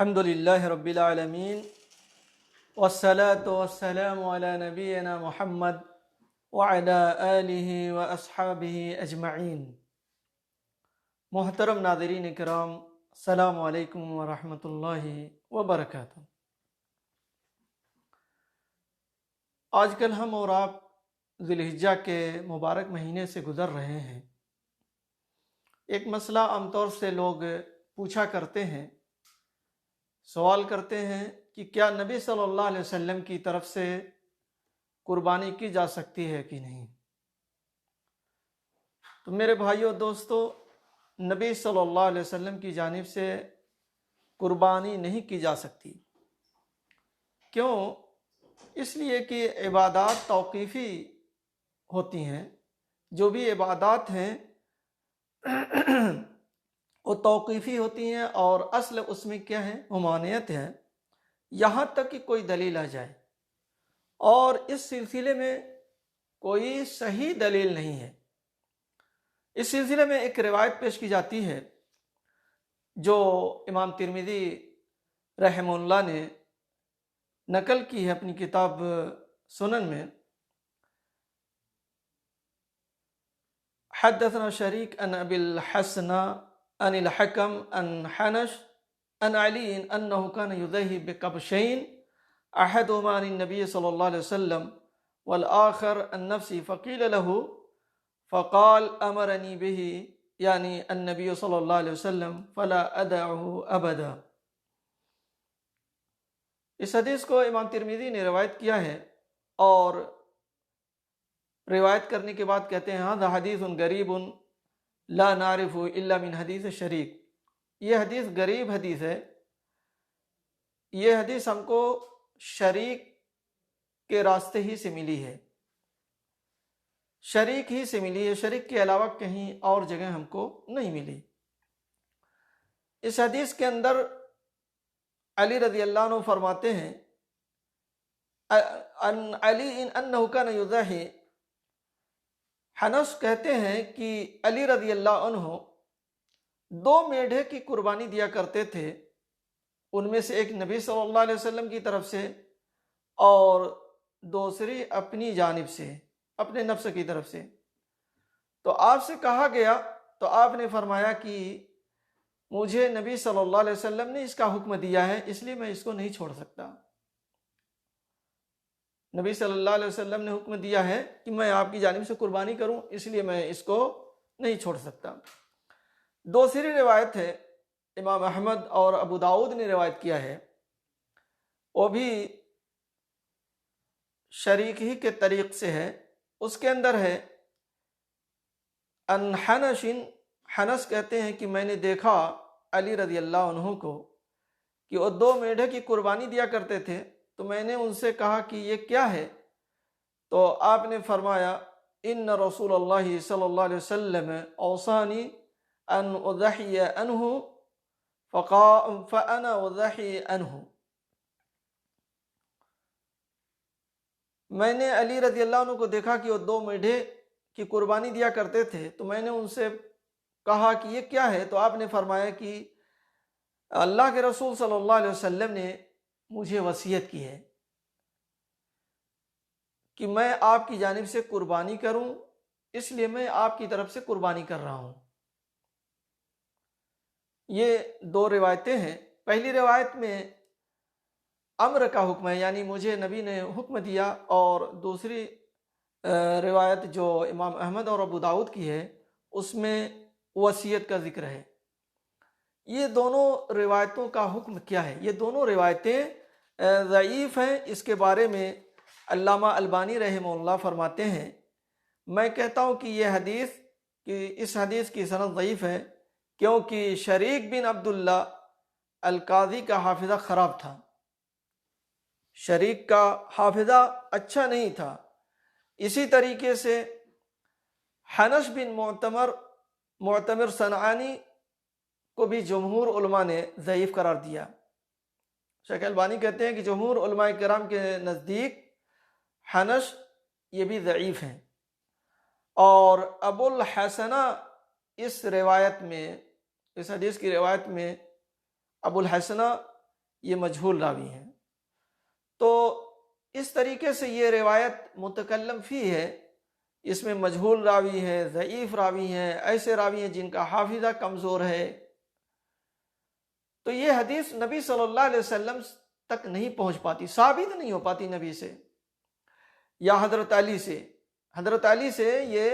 الحمد للہ رب العالمین والصلاة والسلام علی نبینا محمد وعلی آلہ واصحابہ اجمعین۔ محترم ناظرین کرام، السلام علیکم ورحمۃ اللہ وبرکاتہ۔ آج کل ہم اور آپ ذی الحجہ کے مبارک مہینے سے گزر رہے ہیں۔ ایک مسئلہ عام طور سے لوگ پوچھا کرتے ہیں، سوال کرتے ہیں کہ کیا نبی صلی اللہ علیہ وسلم کی طرف سے قربانی کی جا سکتی ہے کہ نہیں؟ تو میرے بھائیو دوستو، نبی صلی اللہ علیہ وسلم کی جانب سے قربانی نہیں کی جا سکتی۔ کیوں؟ اس لیے کہ عبادات توقیفی ہوتی ہیں۔ جو بھی عبادات ہیں وہ توقیفی ہوتی ہیں، اور اصل اس میں کیا ہے؟ ممانعت ہے، یہاں تک کہ کوئی دلیل آ جائے، اور اس سلسلے میں کوئی صحیح دلیل نہیں ہے۔ اس سلسلے میں ایک روایت پیش کی جاتی ہے جو امام ترمذی رحمہ اللہ نے نقل کی ہے اپنی کتاب سنن میں۔ حدثنا شریک عن ابی الحسن عن الحکم عن حنش عن علی انہ کان یضحی بکبشین احدہما عن النبی صلی اللہ علیہ وسلم والآخر عن نفسی فقیل له فقال امرنی به یعنی النبی صلی اللہ علیہ وسلم فلا ادعه ابدا۔ اس حدیث کو امام ترمذی نے روایت کیا ہے، اور روایت کرنے کے بعد کہتے ہیں ہذا حدیث غریب لا نعرف الا من حدیث شریک۔ یہ حدیث غریب حدیث ہے، یہ حدیث ہم کو شریک کے راستے ہی سے ملی ہے، شریک ہی سے ملی ہے، شریک کے علاوہ کہیں اور جگہ ہم کو نہیں ملی۔ اس حدیث کے اندر علی رضی اللہ عنہ فرماتے ہیں عن علی انہ کان یضحی، حنس کہتے ہیں کہ علی رضی اللہ عنہ 2 میڑھے کی قربانی دیا کرتے تھے، ان میں سے ایک نبی صلی اللہ علیہ وسلم کی طرف سے اور دوسری اپنی جانب سے، اپنے نفس کی طرف سے۔ تو آپ سے کہا گیا تو آپ نے فرمایا کہ مجھے نبی صلی اللہ علیہ وسلم نے اس کا حکم دیا ہے، اس لیے میں اس کو نہیں چھوڑ سکتا۔ نبی صلی اللہ علیہ وسلم نے حکم دیا ہے کہ میں آپ کی جانب سے قربانی کروں، اس لیے میں اس کو نہیں چھوڑ سکتا۔ دوسری روایت ہے، امام احمد اور ابو داؤد نے روایت کیا ہے، وہ بھی شریک ہی کے طریق سے ہے۔ اس کے اندر ہے ان حنش، حنس کہتے ہیں کہ میں نے دیکھا علی رضی اللہ عنہ کو کہ وہ 2 میڑھے کی قربانی دیا کرتے تھے، تو میں نے ان سے کہا کہ یہ کیا ہے؟ تو آپ نے فرمایا ان رسول اللہ صلی اللہ علیہ وسلم اوصانی ان اضحی عنہ فانا اضحی عنہ۔ میں نے علی رضی اللہ عنہ کو دیکھا کہ وہ 2 میڑھے کی قربانی دیا کرتے تھے، تو میں نے ان سے کہا کہ یہ کیا ہے؟ تو آپ نے فرمایا کہ اللہ کے رسول صلی اللہ علیہ وسلم نے مجھے وصیت کی ہے کہ میں آپ کی جانب سے قربانی کروں، اس لیے میں آپ کی طرف سے قربانی کر رہا ہوں۔ یہ 2 روایتیں ہیں۔ پہلی روایت میں امر کا حکم ہے، یعنی مجھے نبی نے حکم دیا، اور دوسری روایت جو امام احمد اور ابو داؤد کی ہے اس میں وصیت کا ذکر ہے۔ یہ دونوں روایتوں کا حکم کیا ہے؟ یہ دونوں روایتیں ضعیف ہیں۔ اس کے بارے میں علامہ البانی رحمہ اللہ فرماتے ہیں، میں کہتا ہوں کہ یہ حدیث، کہ اس حدیث کی سند ضعیف ہے، کیونکہ شریک بن عبداللہ القاضی کا حافظہ خراب تھا، شریک کا حافظہ اچھا نہیں تھا۔ اسی طریقے سے حنش بن معتمر صنعانی کو بھی جمہور علماء نے ضعیف قرار دیا۔ شیخ البانی کہتے ہیں کہ جمہور علماء کرام کے نزدیک حنش یہ بھی ضعیف ہیں، اور ابو الحسنہ اس روایت میں، اس حدیث کی روایت میں ابو الحسنہ یہ مجہول راوی ہیں۔ تو اس طریقے سے یہ روایت متکلم فی ہے، اس میں مجہول راوی ہے، ضعیف راوی ہیں، ایسے راوی ہیں جن کا حافظہ کمزور ہے، تو یہ حدیث نبی صلی اللہ علیہ وسلم تک نہیں پہنچ پاتی، ثابت نہیں ہو پاتی نبی سے یا حضرت علی سے۔ حضرت علی سے یہ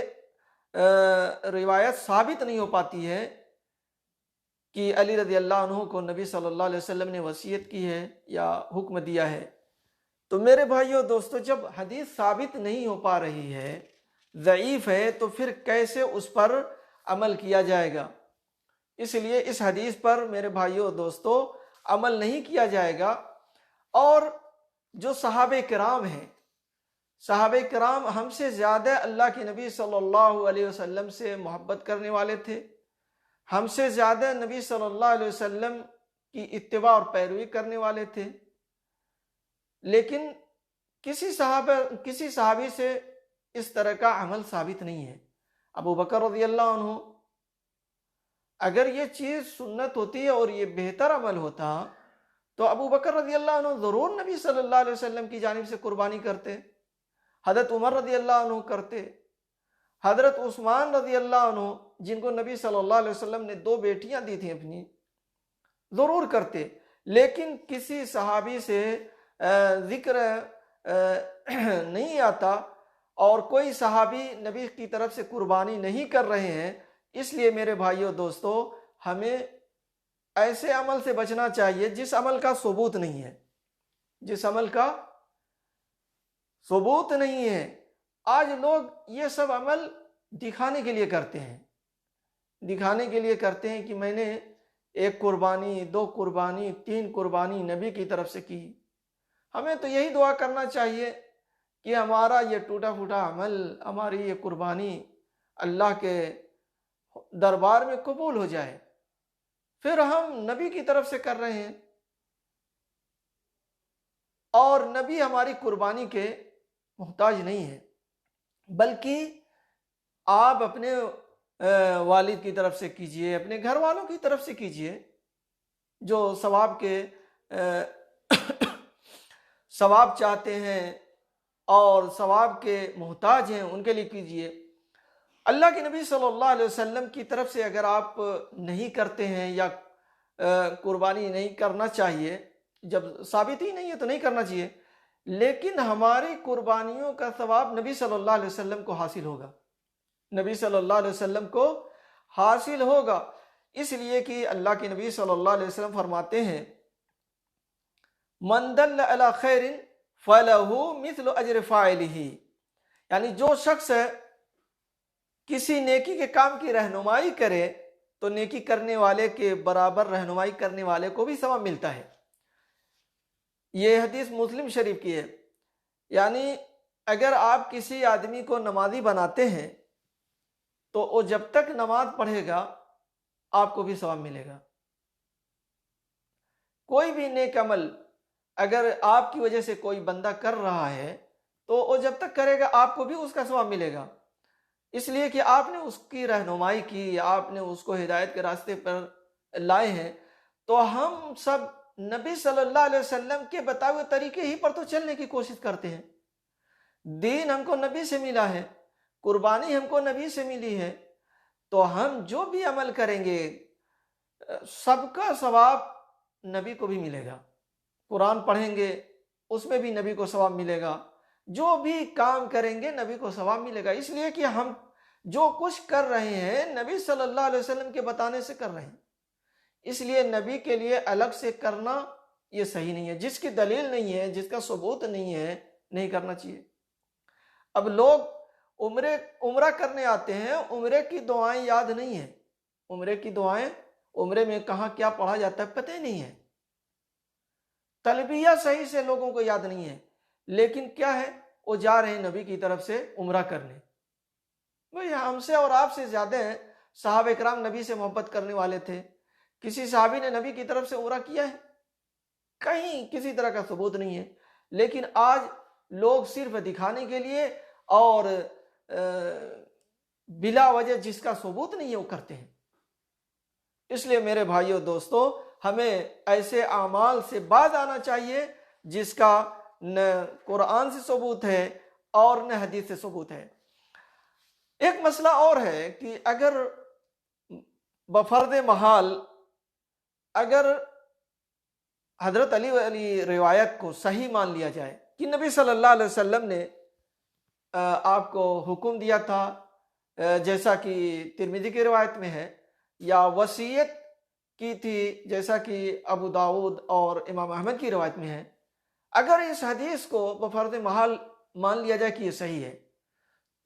روایت ثابت نہیں ہو پاتی ہے کہ علی رضی اللہ عنہ کو نبی صلی اللہ علیہ وسلم نے وصیت کی ہے یا حکم دیا ہے۔ تو میرے بھائیو دوستو، جب حدیث ثابت نہیں ہو پا رہی ہے، ضعیف ہے، تو پھر کیسے اس پر عمل کیا جائے گا؟ اس لیے اس حدیث پر میرے بھائیو دوستو عمل نہیں کیا جائے گا۔ اور جو صحابہ کرام ہیں، صحابہ کرام ہم سے زیادہ اللہ کے نبی صلی اللہ علیہ وسلم سے محبت کرنے والے تھے، ہم سے زیادہ نبی صلی اللہ علیہ وسلم کی اتباع اور پیروی کرنے والے تھے، لیکن کسی صحابی سے اس طرح کا عمل ثابت نہیں ہے۔ ابو بکر رضی اللہ عنہ، اگر یہ چیز سنت ہوتی اور یہ بہتر عمل ہوتا تو ابو بکر رضی اللہ عنہ ضرور نبی صلی اللہ علیہ وسلم کی جانب سے قربانی کرتے، حضرت عمر رضی اللہ عنہ کرتے، حضرت عثمان رضی اللہ عنہ جن کو نبی صلی اللہ علیہ وسلم نے 2 بیٹیاں دی تھیں اپنی، ضرور کرتے۔ لیکن کسی صحابی سے ذکر نہیں آتا اور کوئی صحابی نبی کی طرف سے قربانی نہیں کر رہے ہیں، اس لیے میرے بھائیوں دوستو ہمیں ایسے عمل سے بچنا چاہیے جس عمل کا ثبوت نہیں ہے، جس عمل کا ثبوت نہیں ہے۔ آج لوگ یہ سب عمل دکھانے کے لیے کرتے ہیں، دکھانے کے لیے کرتے ہیں کہ میں نے 1 قربانی، 2 قربانی، 3 قربانی نبی کی طرف سے کی۔ ہمیں تو یہی دعا کرنا چاہیے کہ ہمارا یہ ٹوٹا پھوٹا عمل، ہماری یہ قربانی اللہ کے دربار میں قبول ہو جائے، پھر ہم نبی کی طرف سے کر رہے ہیں، اور نبی ہماری قربانی کے محتاج نہیں ہے، بلکہ آپ اپنے والد کی طرف سے کیجئے، اپنے گھر والوں کی طرف سے کیجئے، جو ثواب چاہتے ہیں اور ثواب کے محتاج ہیں ان کے لیے کیجئے۔ اللہ کے نبی صلی اللہ علیہ وسلم کی طرف سے اگر آپ نہیں کرتے ہیں یا قربانی نہیں کرنا چاہیے، جب ثابت ہی نہیں ہے تو نہیں کرنا چاہیے، لیکن ہماری قربانیوں کا ثواب نبی صلی اللہ علیہ وسلم کو حاصل ہوگا، نبی صلی اللہ علیہ وسلم کو حاصل ہوگا، اس لیے کہ اللہ کے نبی صلی اللہ علیہ وسلم فرماتے ہیں من دل علی خیر فلہ مثل اجر فاعلہ، یعنی جو شخص کسی نیکی کے کام کی رہنمائی کرے تو نیکی کرنے والے کے برابر رہنمائی کرنے والے کو بھی ثواب ملتا ہے۔ یہ حدیث مسلم شریف کی ہے، یعنی اگر آپ کسی آدمی کو نمازی بناتے ہیں تو وہ جب تک نماز پڑھے گا آپ کو بھی ثواب ملے گا۔ کوئی بھی نیک عمل اگر آپ کی وجہ سے کوئی بندہ کر رہا ہے تو وہ جب تک کرے گا آپ کو بھی اس کا ثواب ملے گا، اس لیے کہ آپ نے اس کی رہنمائی کی، آپ نے اس کو ہدایت کے راستے پر لائے ہیں۔ تو ہم سب نبی صلی اللہ علیہ وسلم کے بتائے ہوئے طریقے ہی پر تو چلنے کی کوشش کرتے ہیں۔ دین ہم کو نبی سے ملا ہے، قربانی ہم کو نبی سے ملی ہے، تو ہم جو بھی عمل کریں گے سب کا ثواب نبی کو بھی ملے گا۔ قرآن پڑھیں گے اس میں بھی نبی کو ثواب ملے گا، جو بھی کام کریں گے نبی کو ثواب ملے گا، اس لیے کہ ہم جو کچھ کر رہے ہیں نبی صلی اللہ علیہ وسلم کے بتانے سے کر رہے ہیں، اس لیے نبی کے لیے الگ سے کرنا یہ صحیح نہیں ہے۔ جس کی دلیل نہیں ہے، جس کا ثبوت نہیں ہے، نہیں کرنا چاہیے۔ اب لوگ عمرہ کرنے آتے ہیں، عمرے کی دعائیں یاد نہیں ہیں، عمرے کی دعائیں، عمرے میں کہاں کیا پڑھا جاتا ہے پتہ ہی نہیں ہے، تلبیہ صحیح سے لوگوں کو یاد نہیں ہے، لیکن کیا ہے وہ جا رہے ہیں نبی کی طرف سے عمرہ کرنے۔ بھئی ہم سے اور آپ سے زیادہ ہیں، صحابہ کرام نبی سے محبت کرنے والے تھے، کسی صحابی نے نبی کی طرف سے عمرہ کیا ہے؟ کہیں کسی طرح کا ثبوت نہیں ہے، لیکن آج لوگ صرف دکھانے کے لیے اور بلا وجہ جس کا ثبوت نہیں ہے وہ کرتے ہیں۔ اس لیے میرے بھائیوں دوستو ہمیں ایسے اعمال سے باز آنا چاہیے جس کا نہ قرآن سے ثبوت ہے اور نہ حدیث سے ثبوت ہے۔ ایک مسئلہ اور ہے کہ اگر بفرض محال اگر حضرت علی والی روایت کو صحیح مان لیا جائے کہ نبی صلی اللہ علیہ وسلم نے آپ کو حکم دیا تھا، جیسا کہ ترمذی کی روایت میں ہے، یا وصیت کی تھی جیسا کہ ابو داؤد اور امام احمد کی روایت میں ہے، اگر اس حدیث کو بفرض محال مان لیا جائے کہ یہ صحیح ہے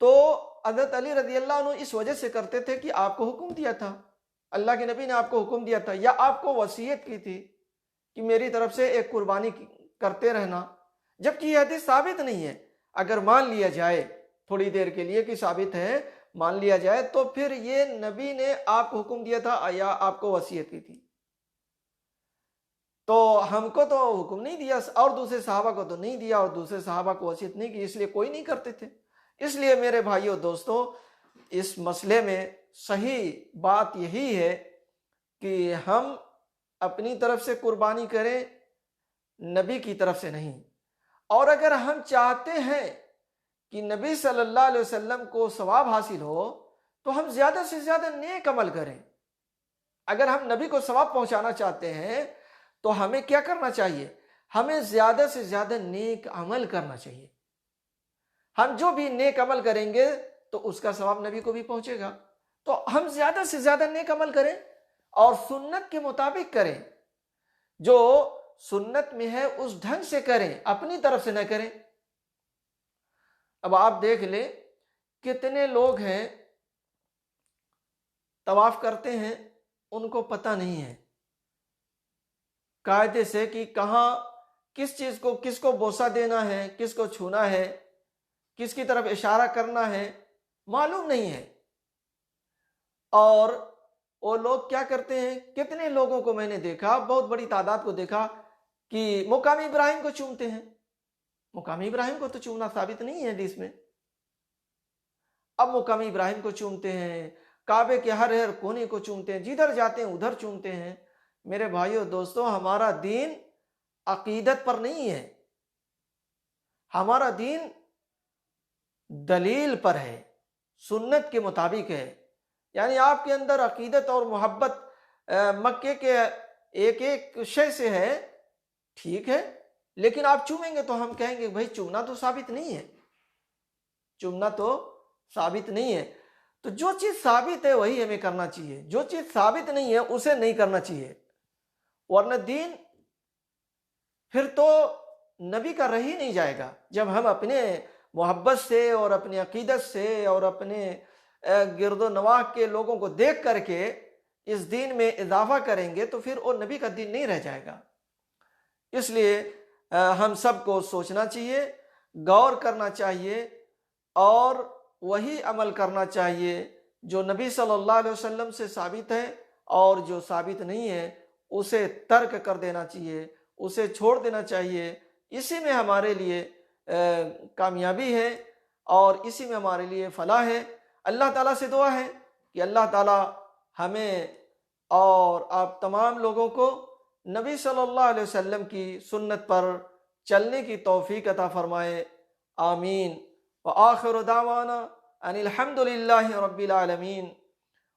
تو حضرت علی رضی اللہ عنہ اس وجہ سے کرتے تھے کہ آپ کو حکم دیا تھا، اللہ کے نبی نے آپ کو حکم دیا تھا، یا آپ کو وصیت کی تھی کہ میری طرف سے ایک قربانی کرتے رہنا، جبکہ یہ حدیث ثابت نہیں ہے۔ اگر مان لیا جائے تھوڑی دیر کے لیے کہ ثابت ہے، مان لیا جائے، تو پھر یہ نبی نے آپ کو حکم دیا تھا یا آپ کو وصیت کی تھی؟ تو ہم کو تو حکم نہیں دیا اور دوسرے صحابہ کو تو نہیں دیا اور دوسرے صحابہ کو وصیت نہیں کی، اس لیے کوئی نہیں کرتے تھے۔ اس لیے میرے بھائیو دوستو، اس مسئلے میں صحیح بات یہی ہے کہ ہم اپنی طرف سے قربانی کریں، نبی کی طرف سے نہیں۔ اور اگر ہم چاہتے ہیں کہ نبی صلی اللہ علیہ وسلم کو ثواب حاصل ہو تو ہم زیادہ سے زیادہ نیک عمل کریں۔ اگر ہم نبی کو ثواب پہنچانا چاہتے ہیں تو ہمیں کیا کرنا چاہیے؟ ہمیں زیادہ سے زیادہ نیک عمل کرنا چاہیے۔ ہم جو بھی نیک عمل کریں گے تو اس کا ثواب نبی کو بھی پہنچے گا۔ تو ہم زیادہ سے زیادہ نیک عمل کریں اور سنت کے مطابق کریں، جو سنت میں ہے اس ڈھنگ سے کریں، اپنی طرف سے نہ کریں۔ اب آپ دیکھ لیں کتنے لوگ ہیں طواف کرتے ہیں، ان کو پتہ نہیں ہے قاعدے سے کہ کہاں کس چیز کو، کس کو بوسہ دینا ہے، کس کو چھونا ہے، کس کی طرف اشارہ کرنا ہے، معلوم نہیں ہے۔ اور وہ لوگ کیا کرتے ہیں، کتنے لوگوں کو میں نے دیکھا، بہت بڑی تعداد کو دیکھا کہ مقام ابراہیم کو چومتے ہیں۔ مقام ابراہیم کو تو چومنا ثابت نہیں ہے حدیث میں، اب مقام ابراہیم کو چومتے ہیں، کعبے کے ہر کونے کو چومتے ہیں، جدھر جاتے ہیں ادھر چومتے ہیں۔ میرے بھائیو دوستو، ہمارا دین عقیدت پر نہیں ہے، ہمارا دین دلیل پر ہے، سنت کے مطابق ہے۔ یعنی آپ کے اندر عقیدت اور محبت مکے کے ایک ایک شے سے ہے، ٹھیک ہے، لیکن آپ چومیں گے تو ہم کہیں گے بھائی چومنا تو ثابت نہیں ہے، چومنا تو ثابت نہیں ہے۔ تو جو چیز ثابت ہے وہی ہمیں کرنا چاہیے، جو چیز ثابت نہیں ہے اسے نہیں کرنا چاہیے، ورنہ دین پھر تو نبی کا رہ ہی نہیں جائے گا۔ جب ہم اپنے محبت سے اور اپنی عقیدت سے اور اپنے گرد و نواح کے لوگوں کو دیکھ کر کے اس دین میں اضافہ کریں گے تو پھر وہ نبی کا دین نہیں رہ جائے گا۔ اس لیے ہم سب کو سوچنا چاہیے، غور کرنا چاہیے اور وہی عمل کرنا چاہیے جو نبی صلی اللہ علیہ وسلم سے ثابت ہے، اور جو ثابت نہیں ہے اسے ترک کر دینا چاہیے، اسے چھوڑ دینا چاہیے۔ اسی میں ہمارے لیے کامیابی ہے اور اسی میں ہمارے لیے فلاح ہے۔ اللہ تعالیٰ سے دعا ہے کہ اللہ تعالیٰ ہمیں اور آپ تمام لوگوں کو نبی صلی اللہ علیہ وسلم کی سنت پر چلنے کی توفیق عطا فرمائے، آمین۔ وآخر دعوانا ان الحمد للہ رب العالمین،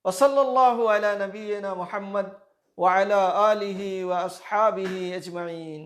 وصلی اللہ علی نبینا محمد وعلی آلہ واصحابہ اجمعین۔